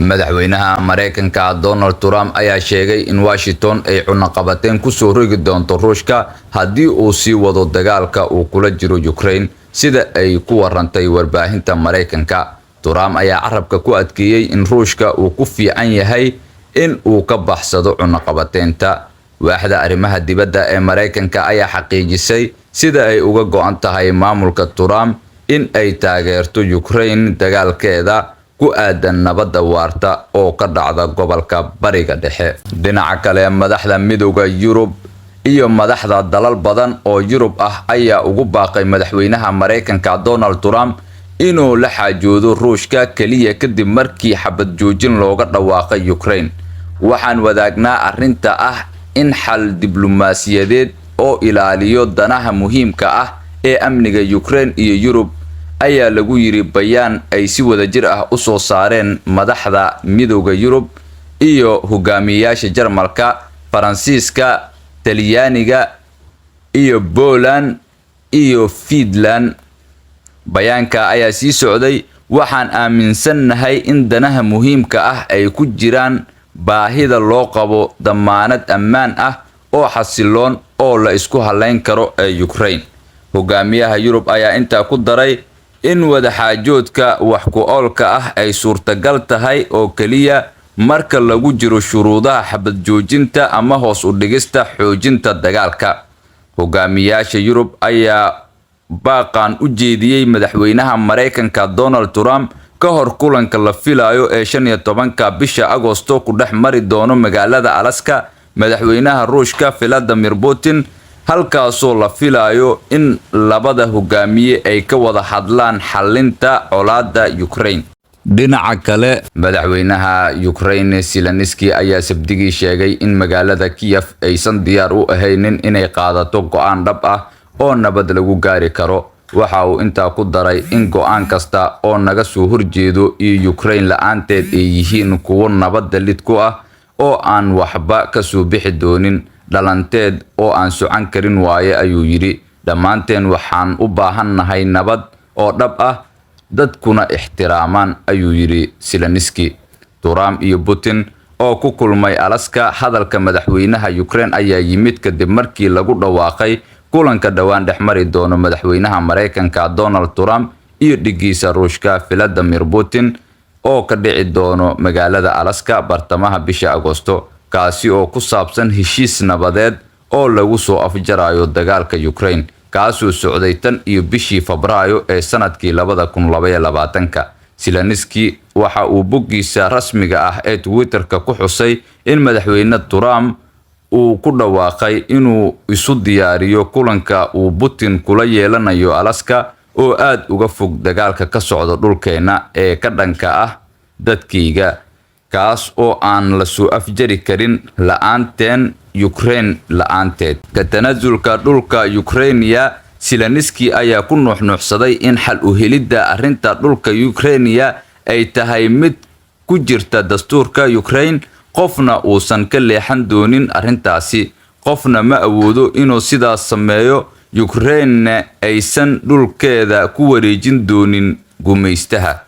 madaxweynaha Mareykanka Donald Trump ayaa sheegay in Washington ay cunaqabateen ku soo rogi doonto Ruushka haddii uu sii wado dagaalka uu kula jiro Ukraine sida ay ku warantay warbaahinta Mareykanka. Trump ayaa carabka ku adkeeyay in Ruushka uu ku fiican yahay in uu ka baxsado cunaqabateenta. waaxda arrimaha dibadda ee Mareykanka ayaa xaqiijisay sida ay uga go'an tahay maamulka Trump in ay taageerto Ukraine dagaalkeeda ku aadan nabadda waarta oo ka dhacda gobolka Bariga Dhexe. Dhinaca kale, madaxda midowga Yurub iyo madaxda dalal badan oo Yurub ah ayaa ugu baaqay madaxweynaha Mareykanka Donald Trump inuu la xaajoodo Ruushka kaliya kadib markii xabad joojin looga dhawaaqay Ukraine. Waxaan wadaagnaa arrinta ah in xal diblomaasiyadeed oo ilaaliyo danaha muhiimka ah ee amniga Ukraine iyo Yurub ayaa lagu yiri bayaan ay si wadajir ah u soo saareen madaxda midowga Yurub iyo hogaamiyayaasha Jarmalka, Faransiiska, Talyaaniga iyo Poland iyo Finland. bayaanka ayaa sii socday: waxaan aaminsanahay in danaha muhiimka ah ay ku jiraan baahida loo qabo damaanad ammaan ah oo xasiloon oo la isku haleyn karo ee Ukraine. hogaamiyaha Yurub ayaa intaa ku daray in wadaxaajoodka wax ku oolka ah ay suurtagal tahay oo kaliya marka lagu jiro shuruudaha xabad joojinta ama hoos u dhigista xoojinta dagaalka. hogaamiyaasha Yurub ayaa baaqan u jeediyay madaxweynaha Mareykanka Donald Trump ka hor kulanka la filayo ee 15 bisha Agoosto ku dhex mari doono magaalada Alaska madaxweynaha Ruushka Vladimir Putin, halkaasoo la filayo in labada hogaamiye ay ka wada hadlaan xalinta colaadda Ukraine. dhinaca kale, madaxweynaha Ukraine Zelensky ayaa sabtidii sheegay in magaalada Kiev aysan diyaar u ahayn inay qaadato go'aan dhab ah oo nabad lagu gaari karo. waxa uu intaa ku daray in go'aan kasta oo naga soo horjeedo iyo Ukraine la'aanteed ay yihiin kuwo nabadda lid ku ah oo aan waxba ka soo bixi doonin, dhalanteed oo aan socon karin waaye ayuu yiri. dhammaanteen waxaan u baahannahay nabad oo dhab ah, dadkuna ixtiraamaan ayuu yiri Zelensky. Trump iyo Putin oo ku kulmay Alaska, hadalka madaxweynaha Ukraine ayaa yimid kadib markii lagu dhawaaqay kulanka dhawaan dhex mari doono madaxweynaha Mareykanka Donald Trump iyo dhigiisa Ruushka Vladimir Putin oo ka dhici doono magaalada Alaska bartamaha bisha Agoosto, kaasi oo ku saabsan heshiis nabadeed oo lagu soo afjarayo dagaalka Ukraine kaasoo socday tan iyo bishii Febraayo ee sanadkii 2022. Zelensky waxa uu boggiisa rasmiga ah ee Twitter-ka ku xusay in madaxweyne Trump uu ku dhawaaqay inuu isu diyaariyo kulanka uu Putin kula yeelanayo Alaska oo aad uga fog dagaalka ka socda dhulkeena ee ka dhanka ah dadkayga, kaas oo aan la soo afjari karin la'aanteen Ukraine la'aanteed. ka tanaasulka dhulka Ukraine, Zelensky ayaa ku nuuxnuuxsaday in xal u helidda arrinta dhulka Ukraine ay tahay mid ku jirta dastuurka Ukraine, qofna uusan ka leexan doonin arrintaasi. qofna ma awoodo inuu sidaas sameeyo. Ukraine aysan dhulkeeda ku wareejin doonin gumaystaha.